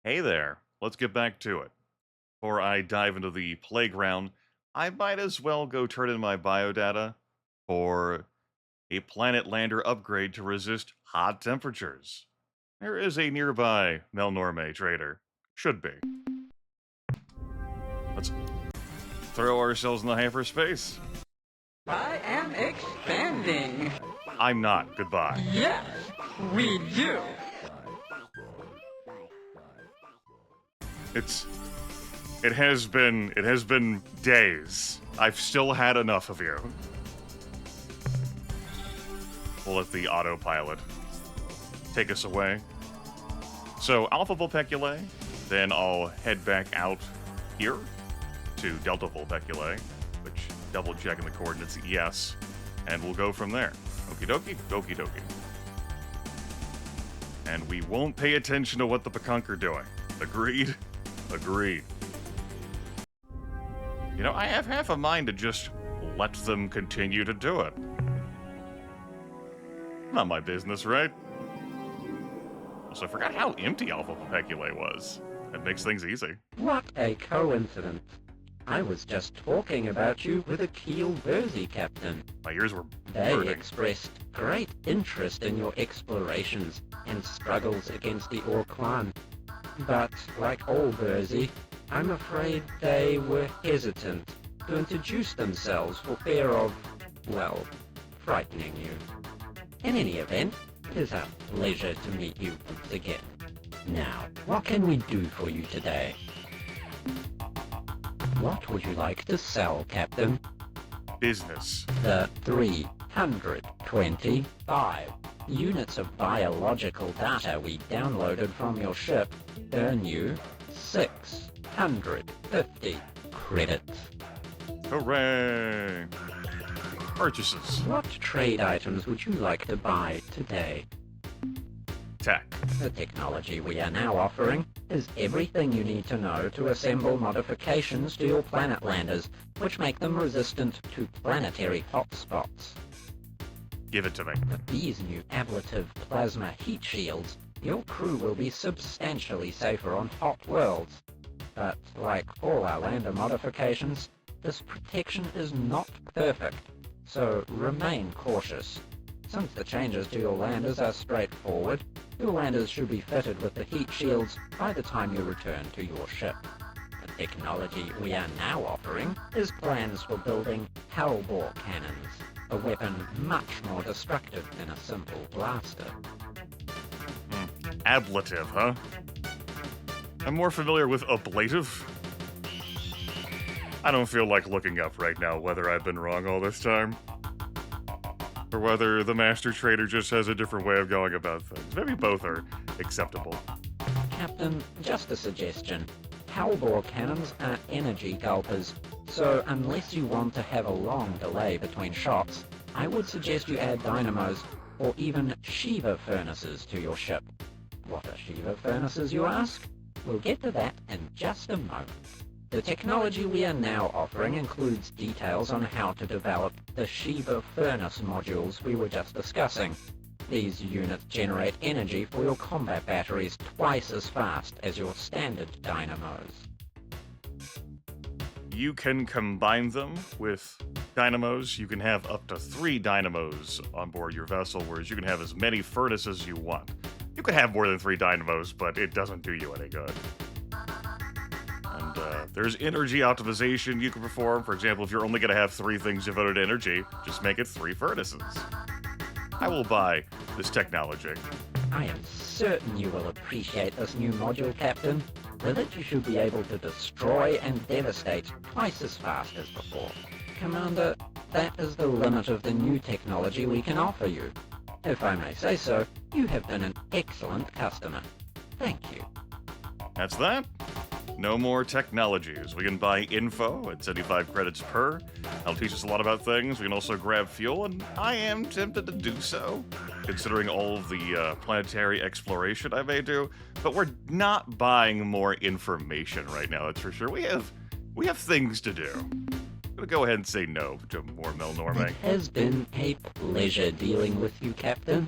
Hey there, let's get back to it. Before I dive into the playground, I might as well go turn in my biodata for a planet lander upgrade to resist hot temperatures. There is a nearby Melnorme trader. Should be. Let's throw ourselves in the hyperspace. I am expanding. I'm not. Goodbye. Yes, we do. It has been days. I've still had enough of you. We'll let the autopilot take us away. So Alpha Vulpeculae, then I'll head back out here to Delta Vulpeculae, which double checking the coordinates, yes, and we'll go from there. Okie dokie, dokie dokie. And we won't pay attention to what the Pekunk are doing. Agreed? Agreed. You know, I have half a mind to just let them continue to do it. Not my business, right? Also, I forgot how empty Alpha Vulpeculae was. That makes things easy. What a coincidence. I was just talking about you with a Keel Verzi captain. My ears were They burning. expressed great interest in your explorations and struggles against the Ur-Quan. But, like all Verzi, I'm afraid they were hesitant to introduce themselves for fear of, well, frightening you. In any event, it is a pleasure to meet you once again. Now, what can we do for you today? What would you like to sell, Captain? Business. The 325 units of biological data we downloaded from your ship earn you 650 credits. Hooray! Purchases. What trade items would you like to buy today? Tech. The technology we are now offering is everything you need to know to assemble modifications to your planet landers, which make them resistant to planetary hotspots. Give it to me. With these new ablative plasma heat shields, your crew will be substantially safer on hot worlds. But like all our lander modifications, this protection is not perfect, so remain cautious. Since the changes to your landers are straightforward, your landers should be fitted with the heat shields by the time you return to your ship. The technology we are now offering is plans for building Hellbore cannons, a weapon much more destructive than a simple blaster. Ablative, huh? I'm more familiar with ablative. I don't feel like looking up right now whether I've been wrong all this time. Or whether the Master Trader just has a different way of going about things. Maybe both are acceptable. Captain, just a suggestion. Hellbore cannons are energy gulpers, so unless you want to have a long delay between shots, I would suggest you add dynamos or even Shiva furnaces to your ship. What are Shiva furnaces, you ask? We'll get to that in just a moment. The technology we are now offering includes details on how to develop the Shiva furnace modules we were just discussing. These units generate energy for your combat batteries twice as fast as your standard dynamos. You can combine them with dynamos. You can have up to 3 dynamos on board your vessel, whereas you can have as many furnaces as you want. You could have more than 3 dynamos, but it doesn't do you any good. And there's energy optimization you can perform. For example, if you're only going to have 3 things devoted to energy, just make it 3 furnaces. I will buy this technology. I am certain you will appreciate this new module, Captain. With it, you should be able to destroy and devastate twice as fast as before. Commander, that is the limit of the new technology we can offer you. If I may say so, you have been an excellent customer. Thank you. That's that. No more technologies. We can buy info at 75 credits per. That'll teach us a lot about things. We can also grab fuel, and I am tempted to do so, considering all of the planetary exploration I may do. But we're not buying more information right now, that's for sure. We have things to do. I'm gonna go ahead and say no to more Melnorme. It has been a pleasure dealing with you, Captain.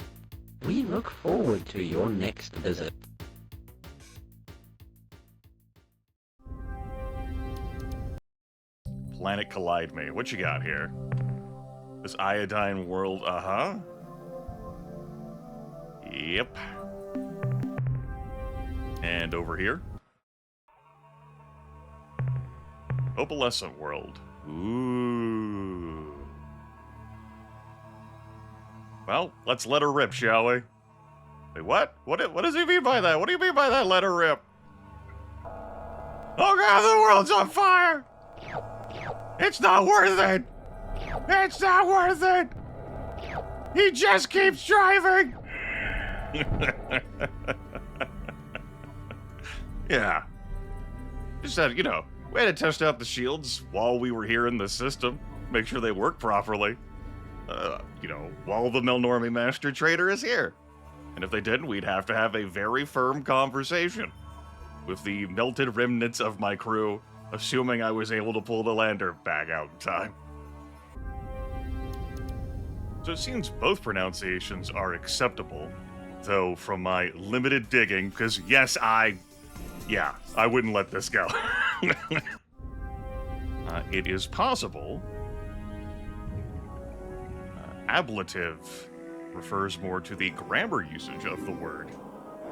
We look forward to your next visit. Planet Collide Me. What you got here? This iodine world, Yep. And over here. Opalescent world. Ooh. Well, let's let her rip, shall we? Wait, what? What does he mean by that? What do you mean by that, let her rip? Oh god, the world's on fire! It's not worth it! It's not worth it! He just keeps driving! Yeah. Just said, we had to test out the shields while we were here in the system, make sure they work properly. While the Melnorme Master Trader is here. And if they didn't, we'd have to have a very firm conversation with the melted remnants of my crew, assuming I was able to pull the lander back out in time. So it seems both pronunciations are acceptable, though from my limited digging, because yes, I wouldn't let this go. It is possible. Ablative refers more to the grammar usage of the word,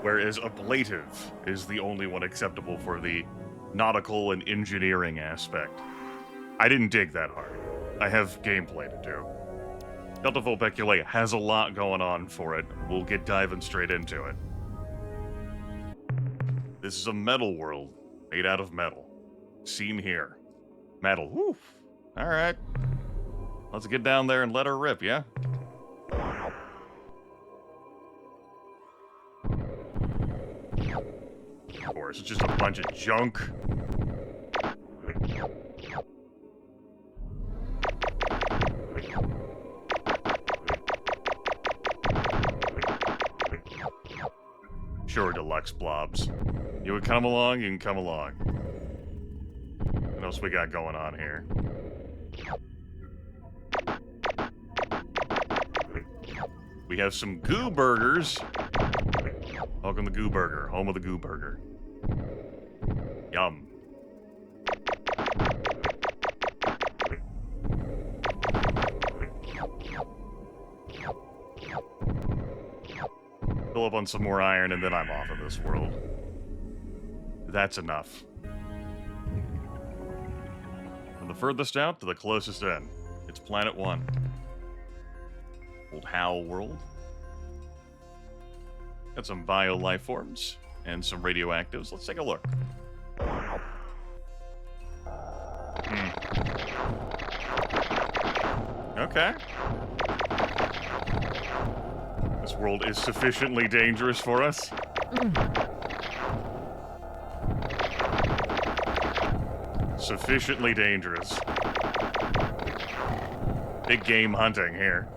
whereas ablative is the only one acceptable for the nautical and engineering aspect. I didn't dig that hard. I have gameplay to do. Delta Vulpeculae has a lot going on for it. We'll get diving straight into it. This is a metal world, made out of metal. Seen here. Metal. Woo! Alright. Let's get down there and let her rip, yeah? Of course, it's just a bunch of junk. Sure, deluxe blobs. You would come along, you can come along. What else we got going on here? We have some goo burgers. Welcome to Goo Burger, home of the Goo Burger. Yum. Fill up on some more iron and then I'm off of this world. That's enough. From the furthest out to the closest in. It's Planet 1. Old Howl world. Got some bio life forms and some radioactives. Let's take a look. Okay. This world is sufficiently dangerous for us. Sufficiently dangerous. Big game hunting here.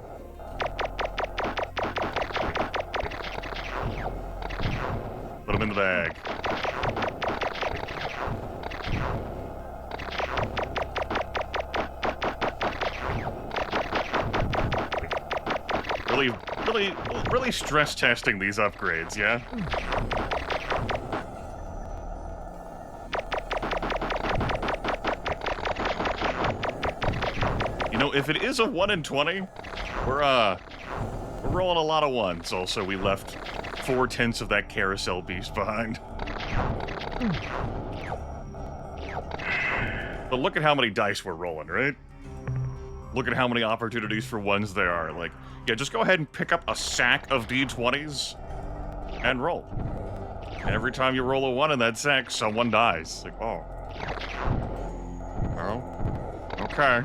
Put them in the bag. Really stress testing these upgrades, yeah? If it is a 1 in 20, we're rolling a lot of ones. Also, we left 4/10 of that carousel beast behind. But look at how many dice we're rolling, right? Look at how many opportunities for ones there are. Like, yeah, just go ahead and pick up a sack of D20s and roll. And every time you roll a 1 in that sack, someone dies. Like, oh. Oh. Okay.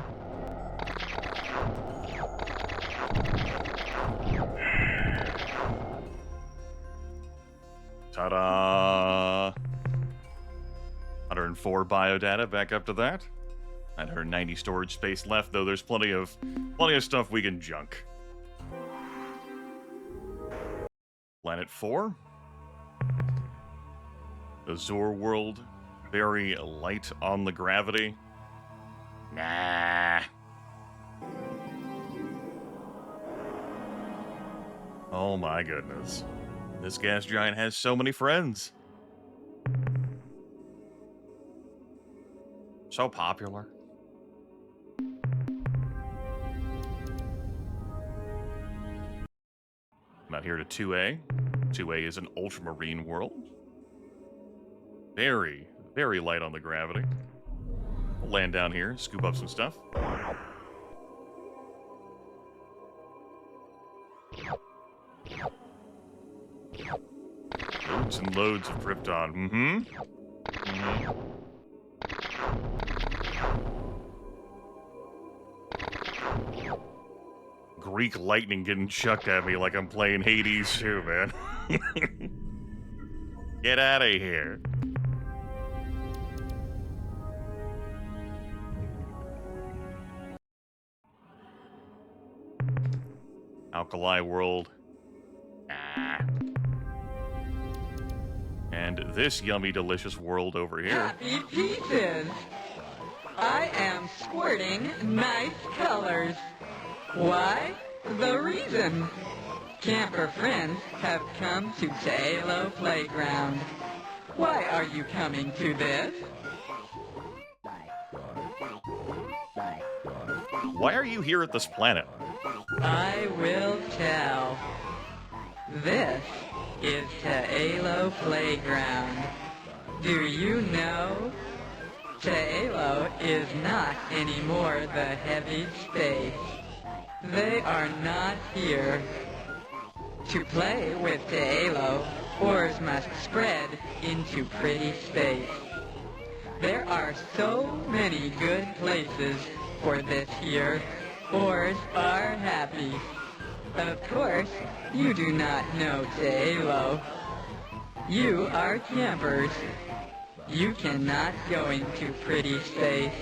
Ta-da! 104 biodata, back up to that. 990 storage space left, though there's plenty of stuff we can junk. Planet 4. Azure world. Very light on the gravity. Nah. Oh my goodness. This gas giant has so many friends. So popular. here to 2A. 2A is an ultramarine world. Very, very light on the gravity. We'll land down here, scoop up some stuff. Loads and loads of Krypton. Greek lightning getting chucked at me like I'm playing Hades too, man. Get out of here. Alkali world. And this yummy, delicious world over here. Happy pieces! I am squirting nice colors. Why? The reason. Camper friends have come to Tailo Playground. Why are you coming to this? Why are you here at this planet? I will tell. This is Tailo Playground. Do you know? Tailo is not anymore the heavy space. They are not here. To play with Tailo, ores must spread into pretty space. There are so many good places for this here. Ores are happy. Of course, you do not know Tailo. You are campers. You cannot go into pretty space.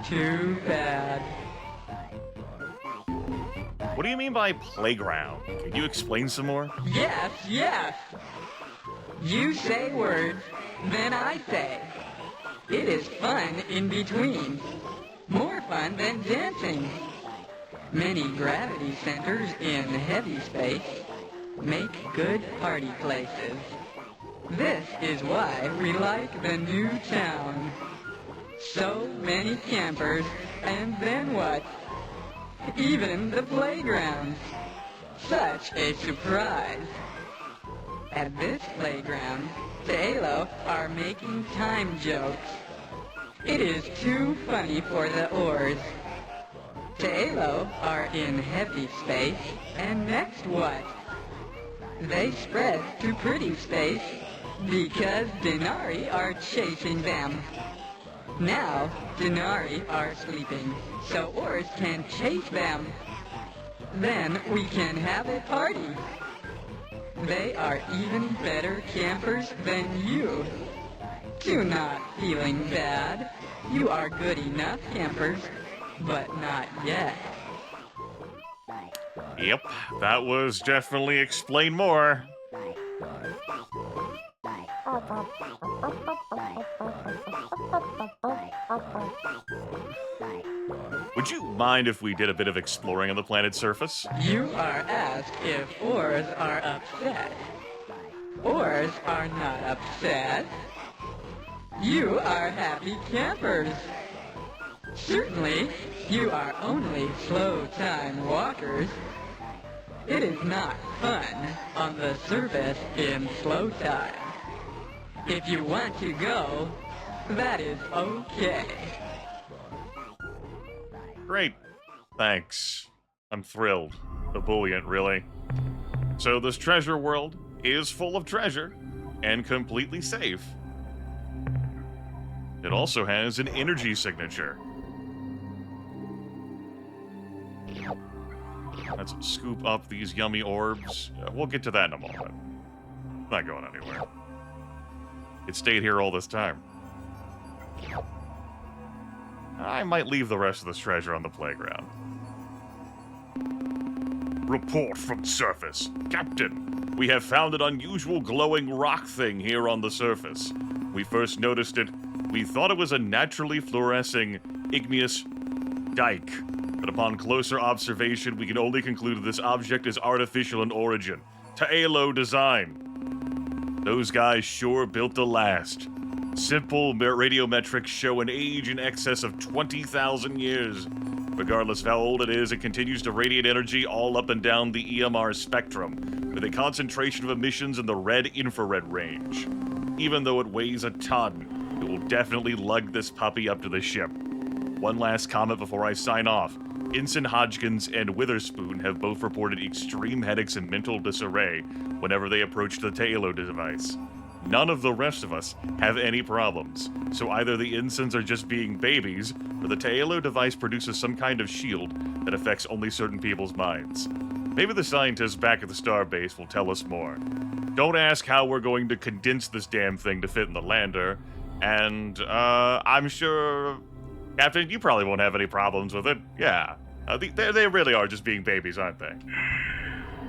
Too bad. What do you mean by playground? Can you explain some more? Yes, yes. You say words, then I say. It is fun in between. More fun than dancing. Many gravity centers in heavy space make good party places. This is why we like the new town. So many campers, and then what? Even the playground. Such a surprise. At this playground, Tailo are making time jokes. It is too funny for the ores. Tailo are in heavy space, and next what? They spread to pretty space because Denari are chasing them. Now, Denari are sleeping, so ores can chase them. Then we can have a party. They are even better campers than you. Do not feeling bad. You are good enough campers, but not yet. Yep, that was definitely explain more. Would you mind if we did a bit of exploring on the planet's surface? You are asked if ores are upset. Ores are not upset. You are happy campers. Certainly, you are only slow time walkers. It is not fun on the surface in slow time. If you want to go, that is okay. Great. Thanks. I'm thrilled. Ebullient, really. So this treasure world is full of treasure and completely safe. It also has an energy signature. Let's scoop up these yummy orbs. We'll get to that in a moment. Not going anywhere. It stayed here all this time. I might leave the rest of this treasure on the playground. Report from surface. Captain, we have found an unusual glowing rock thing here on the surface. We first noticed it. We thought it was a naturally fluorescing igneous dike. But upon closer observation, we can only conclude this object is artificial in origin. Tailo design. Those guys sure built to last. Simple radiometrics show an age in excess of 20,000 years. Regardless of how old it is, it continues to radiate energy all up and down the EMR spectrum, with a concentration of emissions in the red-infrared range. Even though it weighs a ton, it will definitely lug this puppy up to the ship. One last comment before I sign off. Ensign Hodgkins and Witherspoon have both reported extreme headaches and mental disarray whenever they approach the Tailo device. None of the rest of us have any problems, so either the ensigns are just being babies, or the Tailo device produces some kind of shield that affects only certain people's minds. Maybe the scientists back at the starbase will tell us more. Don't ask how we're going to condense this damn thing to fit in the lander, and, I'm sure... Captain, you probably won't have any problems with it. Yeah. They really are just being babies, aren't they?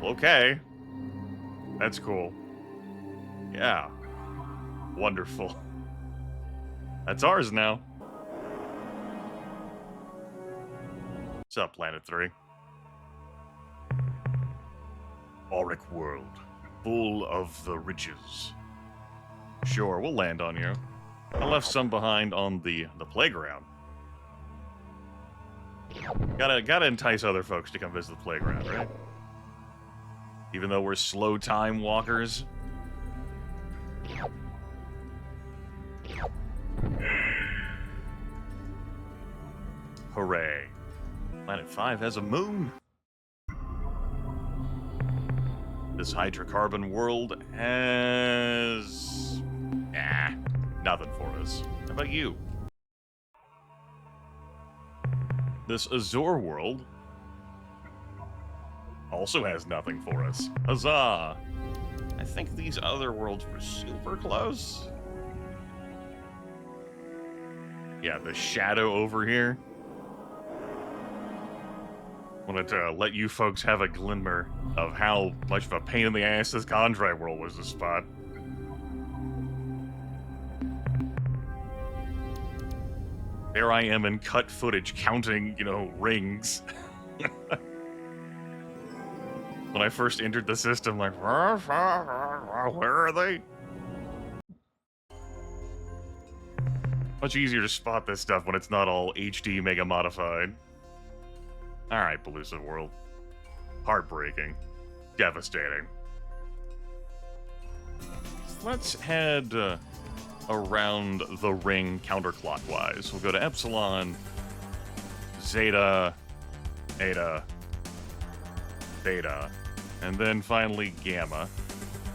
Okay. That's cool. Yeah. Wonderful. That's ours now. What's up, Planet 3? Auric world. Full of the riches. Sure, we'll land on you. I left some behind on the playground. Gotta entice other folks to come visit the playground, right? Even though we're slow time walkers. Hooray. Planet 5 has a moon. This hydrocarbon world has... nothing for us. How about you? This Azure world also has nothing for us. Huzzah! I think these other worlds were super close. Yeah, the shadow over here. Wanted to let you folks have a glimmer of how much of a pain in the ass this Gondry world was to spot. There I am in cut footage counting, rings. When I first entered the system, like, where are they? Much easier to spot this stuff when it's not all HD mega modified. Alright, Pellucid World. Heartbreaking. Devastating. Let's head around the ring counterclockwise. We'll go to Epsilon, Zeta, Eta, Beta, and then finally Gamma.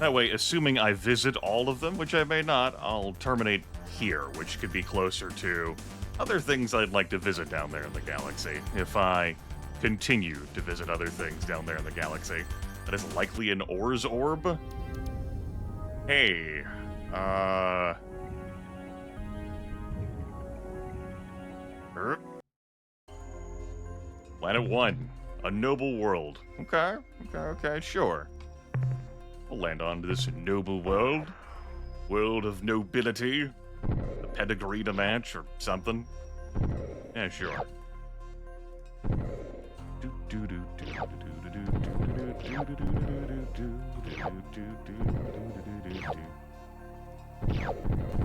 That way, assuming I visit all of them, which I may not, I'll terminate here, which could be closer to other things I'd like to visit down there in the galaxy, if I continue to visit other things down there in the galaxy. That is likely an Or's Orb. Hey, Planet 1, a noble world. Okay, sure. We'll land on this noble world. World of nobility. A pedigree to match or something. Yeah, sure.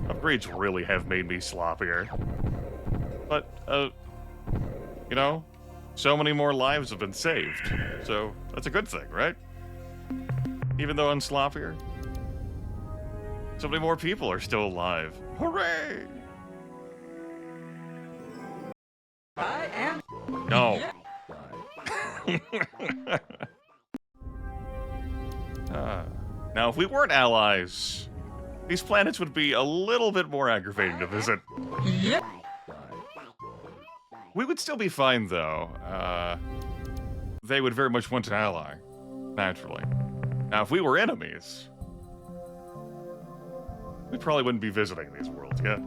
Upgrades really have made me sloppier. But, so many more lives have been saved. So, that's a good thing, right? Even though I'm sloppier. So many more people are still alive. Hooray! I am... No. Now, if we weren't allies, these planets would be a little bit more aggravating to visit. Yep. We would still be fine, though. They would very much want to ally, naturally. Now, if we were enemies, we probably wouldn't be visiting these worlds yet.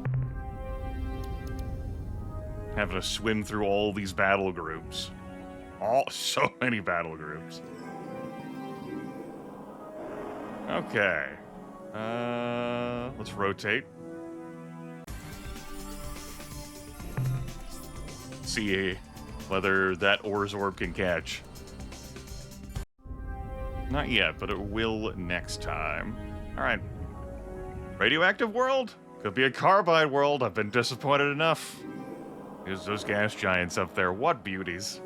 Having to swim through all these battle groups. So many battle groups. Okay. Let's rotate. See whether that Or's Orb can catch. Not yet, but it will next time. Alright. Radioactive world? Could be a carbide world. I've been disappointed enough. There's those gas giants up there. What beauties.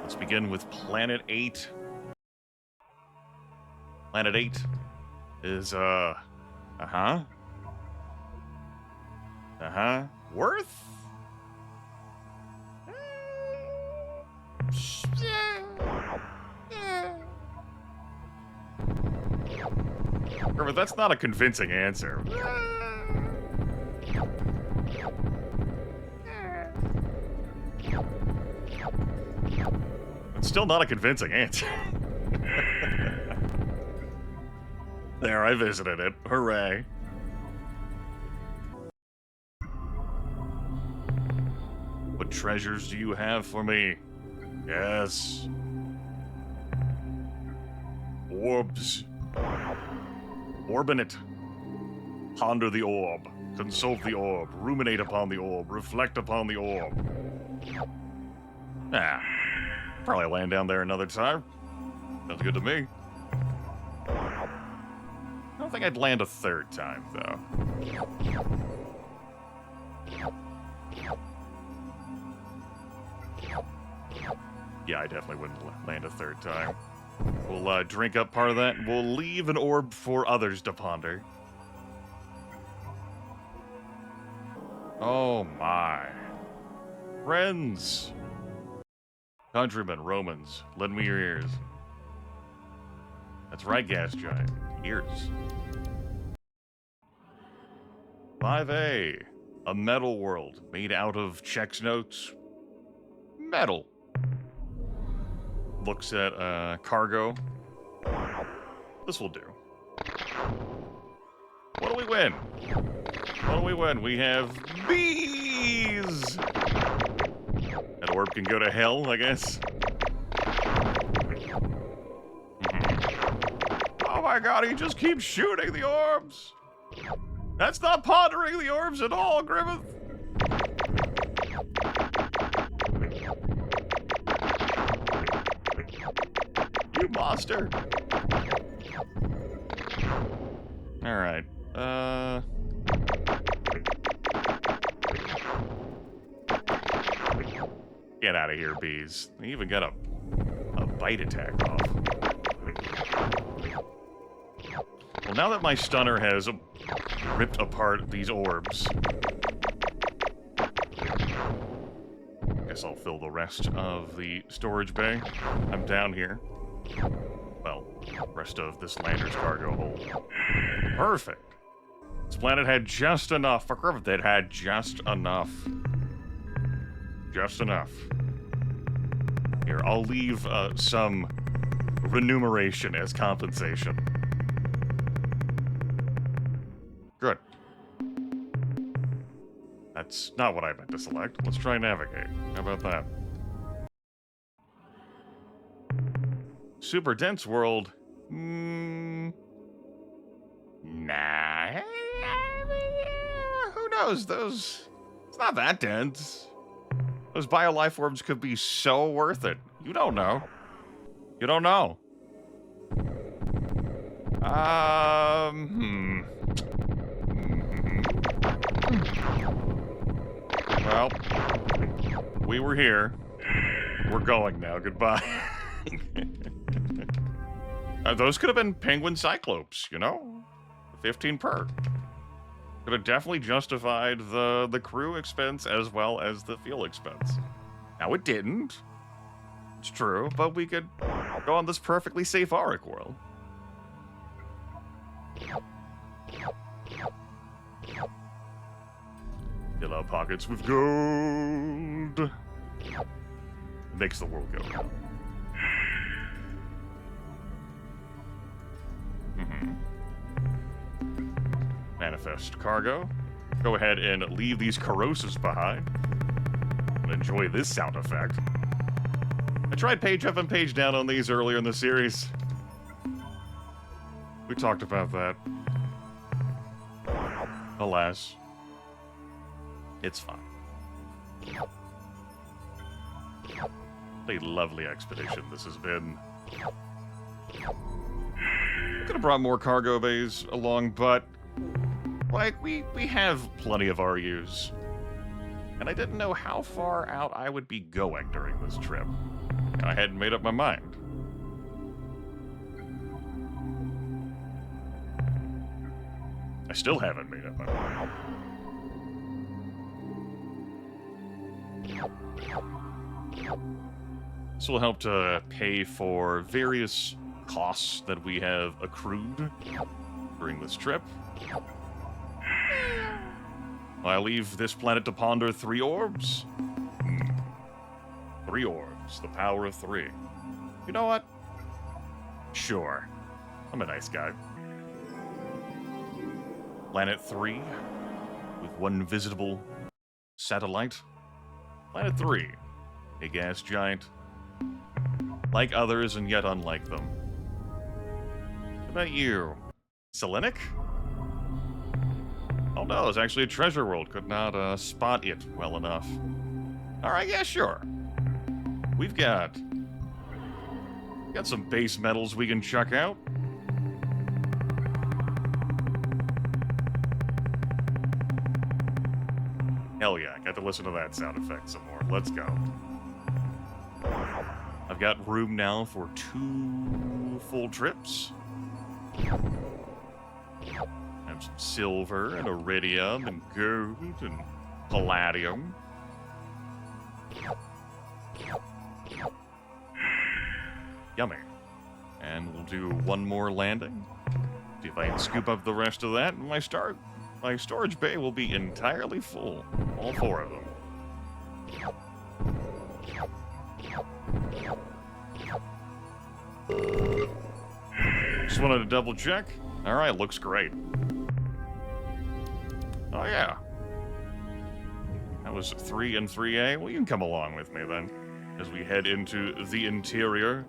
Let's begin with Planet 8. Planet 8 is, worth? But that's not a convincing answer. It's still not a convincing answer. There, I visited it. Hooray. What treasures do you have for me? Yes. Orbs. Orbinate. Ponder the orb. Consult the orb. Ruminate upon the orb. Reflect upon the orb. Probably land down there another time. Sounds good to me. I don't think I'd land a third time, though. Yeah, I definitely wouldn't land a third time. We'll drink up part of that, and we'll leave an orb for others to ponder. Oh my. Friends. Countrymen, Romans, lend me your ears. That's right, gas giant. Ears. 5A. A metal world made out of checks notes. Metal. Looks at cargo. This will do. What do we win? What do we win? We have bees! That orb can go to hell, I guess. Oh my god, he just keeps shooting the orbs! That's not pondering the orbs at all, Grimith! You monster! Alright, get out of here, bees. They even got a bite attack off. Well, now that my stunner has ripped apart these orbs, guess I'll fill the rest of the storage bay. I'm down here. Well, rest of this lander's cargo hold. Perfect. This planet had just enough. For Grimith, it had just enough. Just enough. Here, I'll leave some remuneration as compensation. Good. That's not what I meant to select. Let's try navigate. How about that? Super dense world. Nah. Who knows? It's not that dense. Those biolife orbs could be so worth it. You don't know. You don't know. Well, we were here. We're going now. Goodbye. Those could have been penguin cyclopes, you know? 15 per. Could have definitely justified the crew expense as well as the fuel expense. Now, it didn't. It's true, but we could go on this perfectly safe Auric world. Fill our pockets with gold. Makes the world go round. Manifest cargo. Go ahead and leave these corrosives behind. And enjoy this sound effect. I tried page up and page down on these earlier in the series. We talked about that. Alas, it's fine. A lovely expedition this has been. Could have brought more cargo bays along, but Like, we have plenty of RUs. And I didn't know how far out I would be going during this trip. And I hadn't made up my mind. I still haven't made up my mind. This will help to pay for various costs that we have accrued during this trip. I leave this planet to ponder 3 orbs. 3 orbs, the power of 3. You know what? Sure. I'm a nice guy. Planet 3, with 1 visitable satellite. Planet 3, a gas giant, like others and yet unlike them. What about you? Selenic? Oh no, it's actually a treasure world. Could not spot it well enough. Alright, yeah, sure. We've got some base metals we can chuck out. Hell yeah, got to listen to that sound effect some more. Let's go. I've got room now for 2 full trips. Have some silver and iridium and gold and palladium. Yummy. And we'll do 1 more landing. See if I can scoop up the rest of that, and my storage bay will be entirely full. All 4 of them. Just wanted to double check. Alright, looks great. Oh yeah. That was 3 and 3A. Well, you can come along with me then, as we head into the interior.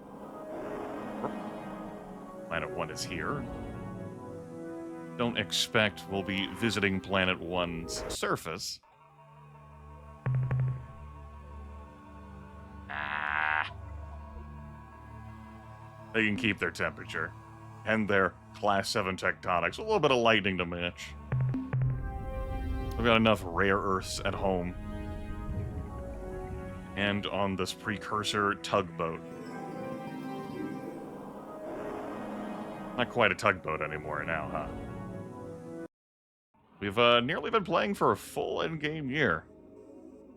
Planet 1 is here. Don't expect we'll be visiting Planet 1's surface. They can keep their temperature and their Class 7 tectonics. A little bit of lightning to match. We've got enough rare earths at home. And on this precursor tugboat. Not quite a tugboat anymore now, huh? We've nearly been playing for a full in-game year.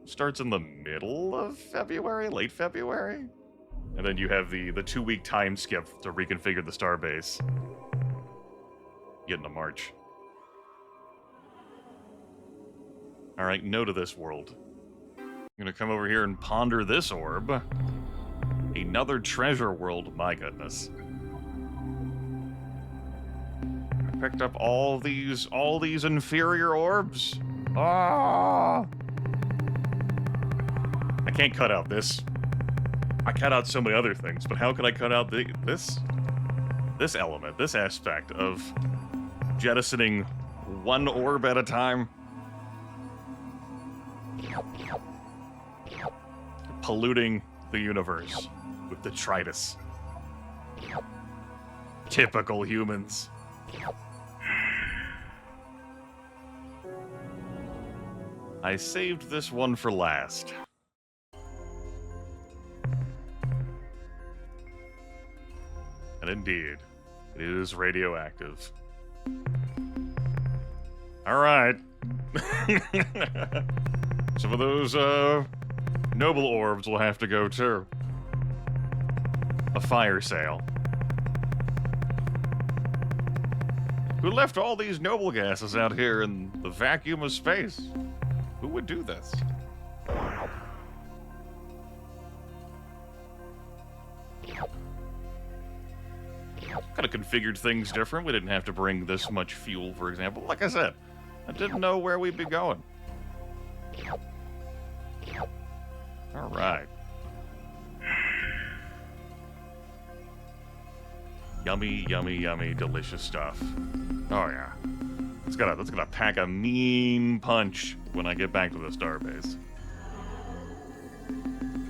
Starts in the middle of February, late February? And then you have the 2-week time skip to reconfigure the starbase. Get into March. Alright, no to this world. I'm gonna come over here and ponder this orb. Another treasure world, my goodness. I picked up all these inferior orbs. Ah! I can't cut out this. I cut out so many other things, but how could I cut out this element, this aspect of jettisoning 1 orb at a time? Polluting the universe with detritus. Typical humans. I saved this one for last. And indeed, it is radioactive. Alright. Some of those, noble orbs will have to go too. A fire sale. Who left all these noble gases out here in the vacuum of space? Who would do this? Could have configured things different. We didn't have to bring this much fuel, for example. Like I said, I didn't know where we'd be going. All right. Yummy, yummy, yummy, delicious stuff. Oh yeah. That's gonna pack a mean punch when I get back to the starbase.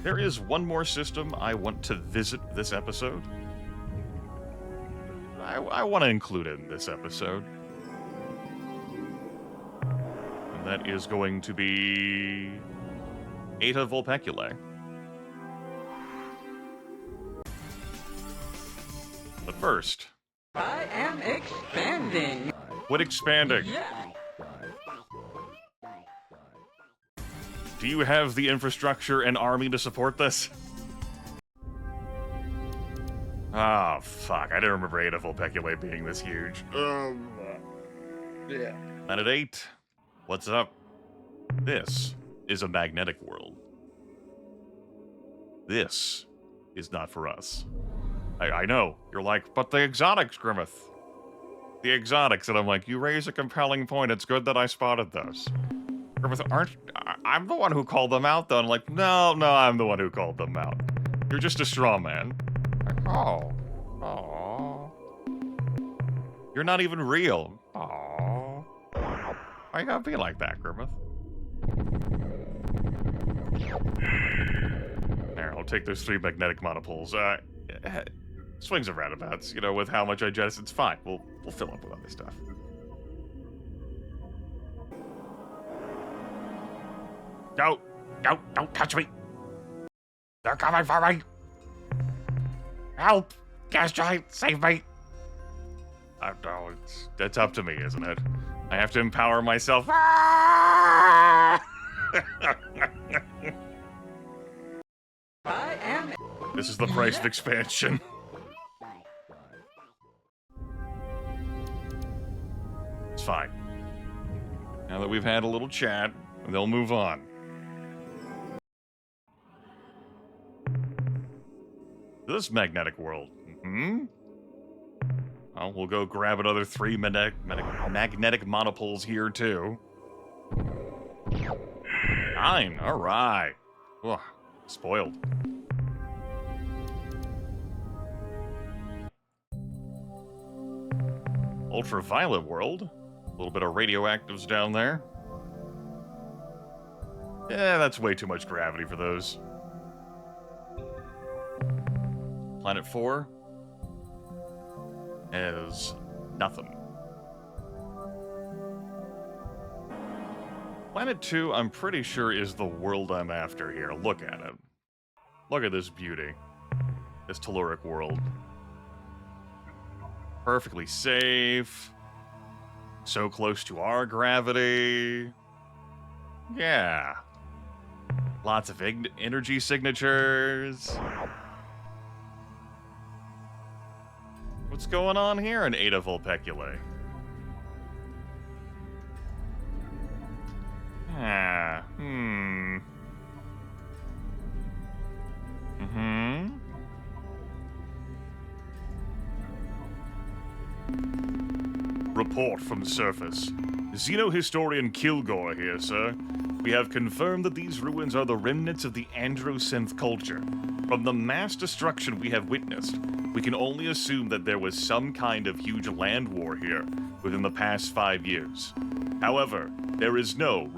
There is one more system I want to visit this episode. I want to include it in this episode. That is going to be Eta Vulpeculae. But first, I am expanding. quit expanding. Yeah. Do you have the infrastructure and army to support this? Oh, fuck. I didn't remember Eta Vulpeculae being this huge. Yeah. Planet 8, what's up? This is a magnetic world. This is not for us. I know. You're like, but the exotics, Grimith. The exotics. And I'm like, you raise a compelling point. It's good that I spotted those. Grimith, I'm the one who called them out, though. And I'm like, no, I'm the one who called them out. You're just a straw man. Like, oh. You're not even real. Oh. Why you gotta be like that, Grimith? There, I'll take those 3 magnetic monopoles. Swings and roundabouts, you know, with how much I jest, it's fine. We'll fill up with other stuff. Don't touch me! They're coming for me! Help! Gas giant, save me! No, it's up to me, isn't it? I have to empower myself. I am. This is the price of expansion. It's fine. Now that we've had a little chat, they'll move on. This magnetic world. Well, we'll go grab another 3 magnetic monopoles here, too. 9, alright. Spoiled. Ultraviolet world. A little bit of radioactives down there. Yeah, that's way too much gravity for those. Planet 4 is nothing. Planet 2, I'm pretty sure, is the world I'm after here. Look at it. Look at this beauty. This telluric world. Perfectly safe. So close to our gravity. Yeah. Lots of energy signatures. What's going on here in Eta Vulpeculae? Report from surface. Xenohistorian Kilgore here, sir. We have confirmed that these ruins are the remnants of the Androsynth culture. From the mass destruction we have witnessed, we can only assume that there was some kind of huge land war here within the past 5 years. However, there is no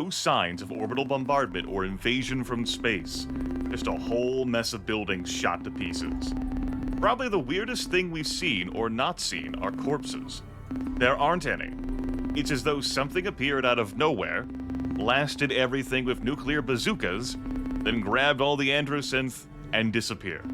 signs of orbital bombardment or invasion from space. Just a whole mess of buildings shot to pieces. Probably the weirdest thing we've seen or not seen are corpses. There aren't any. It's as though something appeared out of nowhere, blasted everything with nuclear bazookas, then grabbed all the Androsynth and disappeared.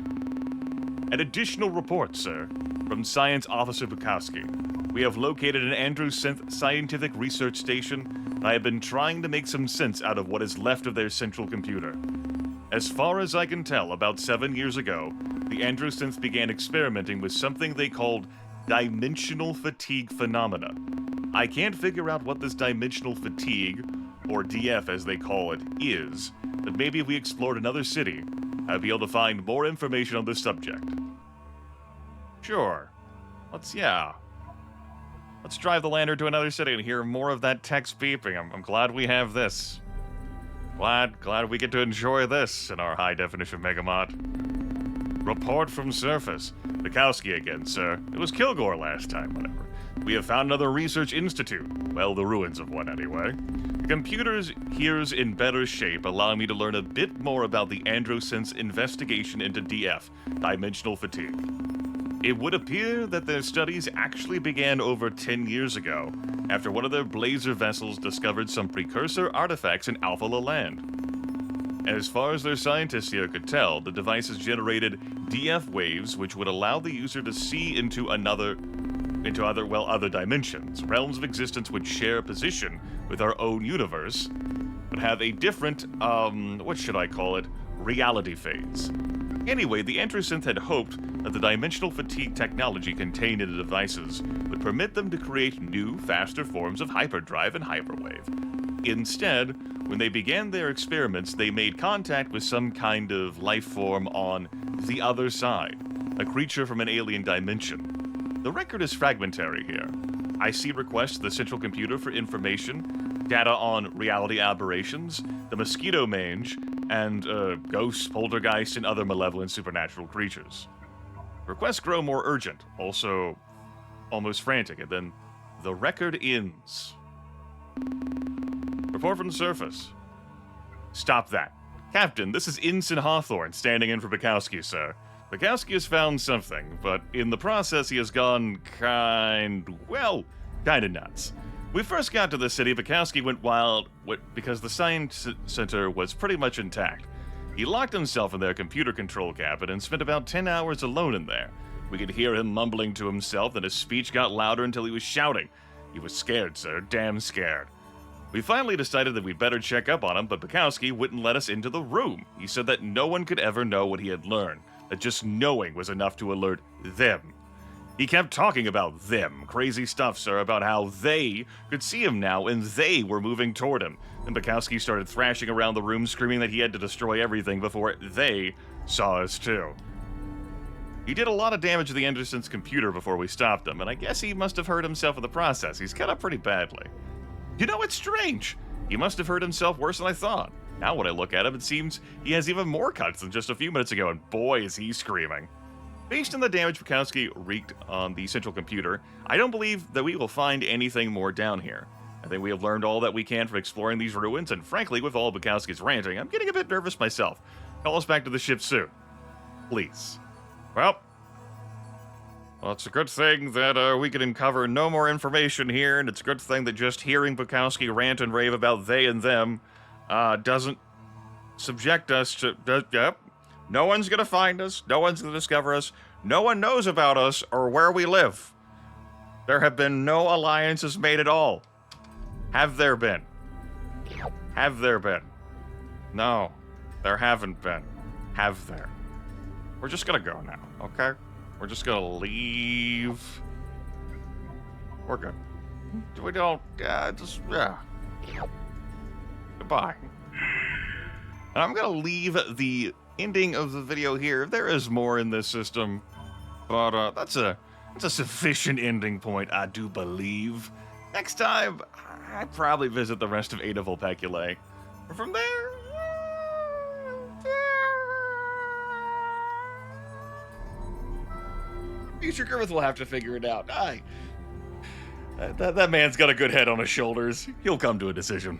An additional report, sir, from Science Officer Bukowski. We have located an Androsynth scientific research station, and I have been trying to make some sense out of what is left of their central computer. As far as I can tell, about 7 years ago, the Androsynth began experimenting with something they called dimensional fatigue phenomena. I can't figure out what this dimensional fatigue, or DF as they call it, is, but maybe if we explored another city, I'd be able to find more information on this subject. Sure. Let's drive the lander to another city and hear more of that text beeping. I'm glad we have this. Glad we get to enjoy this in our high-definition MEGAMOD. Report from surface. Bukowski again, sir. It was Kilgore last time, whatever. We have found another research institute. Well, the ruins of one, anyway. The computers here's in better shape, allowing me to learn a bit more about the Androsynth's investigation into DF, dimensional fatigue. It would appear that their studies actually began over 10 years ago, after one of their blazer vessels discovered some precursor artifacts in Alpha Land. As far as their scientists here could tell, the devices generated DF waves which would allow the user to see into other dimensions, realms of existence which share a position with our own universe, but have a different, what should I call it, reality phase. Anyway, the Androsynth had hoped that the dimensional fatigue technology contained in the devices would permit them to create new, faster forms of hyperdrive and hyperwave. Instead, when they began their experiments, they made contact with some kind of life form on the other side, a creature from an alien dimension. The record is fragmentary here. I see requests to the central computer for information, data on reality aberrations, the mosquito mange, and ghosts, poltergeists, and other malevolent supernatural creatures. Requests grow more urgent, also almost frantic, and then the record ends. Report from the surface. Stop that. Captain, this is Ensign Hawthorne standing in for Bukowski, sir. Bukowski has found something, but in the process he has gone kinda nuts. We first got to the city, Bukowski went wild because the science center was pretty much intact. He locked himself in their computer control cabinet and spent about 10 hours alone in there. We could hear him mumbling to himself, and his speech got louder until he was shouting. He was scared, sir, damn scared. We finally decided that we'd better check up on him, but Bukowski wouldn't let us into the room. He said that no one could ever know what he had learned, that just knowing was enough to alert them. He kept talking about them, crazy stuff, sir, about how they could see him now and they were moving toward him. And Bukowski started thrashing around the room, screaming that he had to destroy everything before they saw us too. He did a lot of damage to the Androsynth's computer before we stopped him, and I guess he must have hurt himself in the process. He's cut up pretty badly. You know, it's strange. He must have hurt himself worse than I thought. Now when I look at him, it seems he has even more cuts than just a few minutes ago, and boy is he screaming. Based on the damage Bukowski wreaked on the central computer, I don't believe that we will find anything more down here. I think we have learned all that we can from exploring these ruins, and frankly, with all Bukowski's ranting, I'm getting a bit nervous myself. Call us back to the ship soon. Please. Well, it's a good thing that we can uncover no more information here, and it's a good thing that just hearing Bukowski rant and rave about they and them doesn't subject us to... Yep. No one's gonna find us, no one's gonna discover us, no one knows about us or where we live. There have been no alliances made at all. Have there been? Have there been? No, there haven't been. Have there? We're just gonna go now, okay? We're just gonna leave. We're good. We don't, Goodbye. And I'm gonna leave the ending of the video here. There is more in this system, but that's a sufficient ending point, I do believe. Next time, I'd probably visit the rest of Ada Vulpeculae. From there, future Grimith will have to figure it out. That man's got a good head on his shoulders. He'll come to a decision.